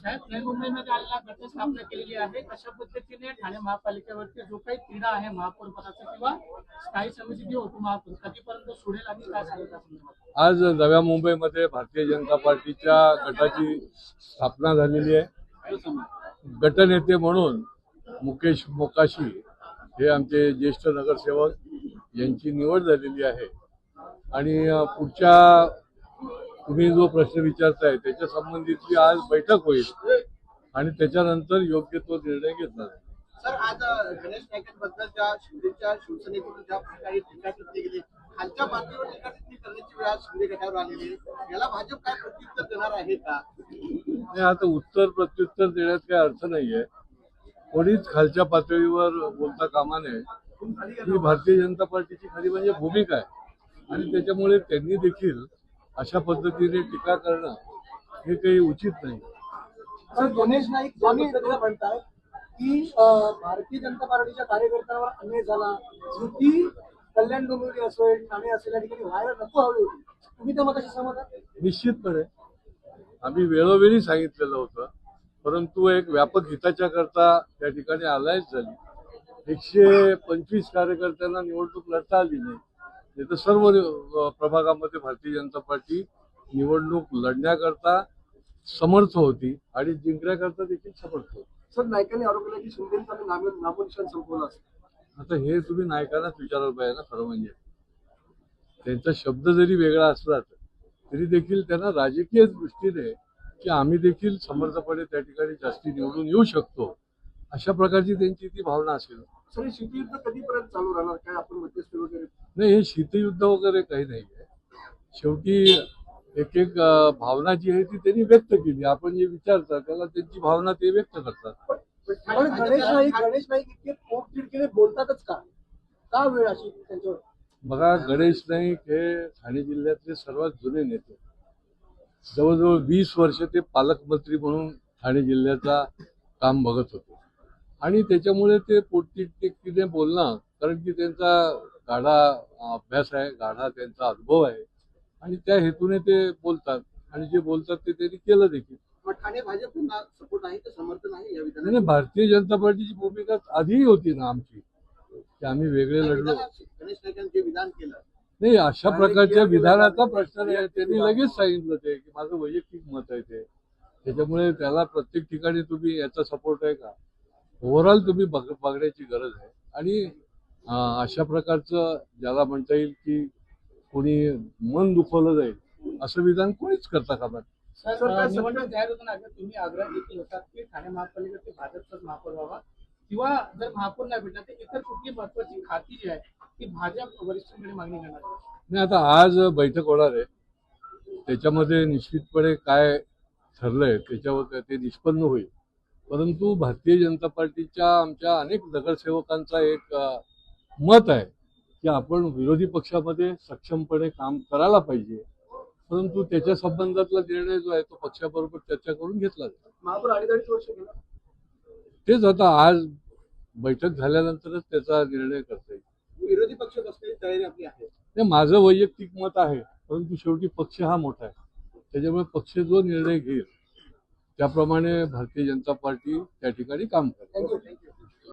साहेब, नवी मुंबईमध्ये आलेला गट स्थापना केलेली आहे. कशा पद्धतीने ठाणे महापालिकेवरती जो काही तिढा आहे महापौर पदाचा किंवा स्थायी समिती जी उपमहापौर कधीपर्यंत सोडेल आणि काय सांगत असं आज नव्या मुंबईमध्ये भारतीय जनता पार्टीच्या गटाची स्थापना झालेली आहे. गटनेते म्हणून मुकेश मोकाशी हे आमचे ज्येष्ठ नगरसेवक यांची निवड झालेली आहे आणि पुढच्या तुम्ही जो प्रश्न विचारताय त्याच्या संबंधितली आज बैठक होईल आणि त्याच्यानंतर योग्य तो निर्णय घेतला जाईल. सर, आज गणेश नाईकांबद्दल ज्या शिंदेच्या शिवसेनेकडून ज्या प्रकारे टीका केली गेली, खालच्या पातळीवर टीका करण्याची वेळ आज शिंदे गटावर आलेली आहे. याला भाजप काय प्रत्युत्तर देणार आहे का? नाही, आता उत्तर प्रत्युत्तर देण्यात काही अर्थ नाहीये. कोणीच खालच्या पातळीवर बोलता कामा नये. ही भारतीय जनता पार्टीची खरी म्हणजे भूमिका आहे आणि त्याच्यामुळे त्यांनी देखील अशा पद्धतीने टीका करणं हे काही उचित नाही. सर, गणेश नाईक म्हणतात की भारतीय जनता पार्टीच्या कार्यकर्त्यांवर अन्याय झाला, युती कल्याण डोंबिवली असेल ठाणे असेल या ठिकाणी व्हायला नको हवी होती. तुम्ही त्या मताशी सहमत आहात? निश्चितपणे आम्ही वेळोवेळी सांगितलेलं होतं, परंतु एक व्यापक हिताच्या करता त्या ठिकाणी अलायन्स झाली. 125 कार्यकर्त्यांना निवडणूक लढता आली नाही. तर सर्व प्रभागामध्ये भारतीय जनता पार्टी निवडणूक लढण्याकरता समर्थ होती आणि जिंकण्याकरता देखील समर्थ होती. सर, नाईकांनी आरोप केला की शिंदेचा नामोनिशाण संपवलं असतं. आता हे तुम्ही नायकांनाच विचारायला पाहिजे ना. खरं म्हणजे त्यांचा शब्द जरी वेगळा असला तरी देखील त्यांना राजकीय दृष्टीने की आम्ही देखील समर्थपणे त्या ठिकाणी जास्ती निवडून येऊ शकतो अशा प्रकारची त्यांची ती भावना असेल. सर, शीतयुद्ध कधीपर्यंत चालू राहणार? काय आपण मध्यस्थी वगैरे? नाही, हे शीतयुद्ध वगैरे काही नाही आहे. शेवटी एक एक भावना जी आहे ती त्यांनी व्यक्त केली. आपण जे विचारता त्याला त्यांची भावना ते व्यक्त करतात. पण गणेश नाईक इतके पोटतिडकीने बोलतातच का वेळ अशी त्यांच्यावर? बघा, गणेश नाईक हे ठाणे जिल्ह्यातले सर्वात जुने नेते. जवळजवळ 20 वर्ष ते पालकमंत्री म्हणून ठाणे जिल्ह्याचा काम बघत होते आणि त्याच्यामुळे ते पोटतिडकीने बोलणं, कारण की त्यांचा गाढा अभ्यास आहे, गाढा त्यांचा अनुभव आहे आणि त्या हेतूने ते बोलतात आणि जे बोलतात ते त्यांनी केलं देखील. ठाणे भाजपला सपोर्ट आहे का समर्थन आहे या विधानाला? नाही, भारतीय जनता पार्टीची भूमिका आधीही होती ना आमची की आम्ही वेगळे लढलो. गणेश नाईकांनी जे विधान केलं नाही, अशा प्रकारच्या विधानाचा प्रश्न नाही. त्यांनी लगेच सांगितलं ते की माझं वैयक्तिक मत आहे ते. त्याच्यामुळे त्याला प्रत्येक ठिकाणी तुम्ही याचा सपोर्ट आहे का, ओव्हरऑल तुम्ही बघण्याची गरज आहे. आणि अशा प्रकारचं ज्याला म्हणता येईल की कोणी मन दुखवलं जाईल असं विधान कोणीच करता कामा नये. सर, निवडणूक जाहीर होताना तुम्ही आग्रह देखील होतात की ठाणे महापालिकेत भाजपचाच महापौर व्हावा किंवा जर महापौर नाही भेटला तर इतर कुठली महत्वाची खाती जी आहे ती भाजप वरिष्ठांकडे मागणी करणार आहे. नाही, आता आज बैठक होणार आहे, त्याच्यामध्ये निश्चितपणे काय ठरलंय त्याच्यावर ते निष्पन्न होईल. परंतु भारतीय जनता पार्टीच्या आमच्या अनेक नगरसेवकांचा एक मत आहे की आपण विरोधी पक्षामध्ये सक्षमपणे काम करायला पाहिजे, परंतु त्याच्या संबंधातला निर्णय जो आहे तो पक्षाबरोबर चर्चा करून घेतला जातो. महापौर 2.5 वर्ष गेला. तेच आता आज बैठक झाल्यानंतरच त्याचा निर्णय करता येईल. विरोधी पक्ष बसण्याची तयारी आपली आहे. ते माझं वैयक्तिक मत आहे, परंतु शेवटी पक्ष हा मोठा आहे. त्याच्यामुळे पक्ष जो निर्णय घेईल त्याप्रमाणे भारतीय जनता पार्टी त्या ठिकाणी काम करेल. थँक्यू.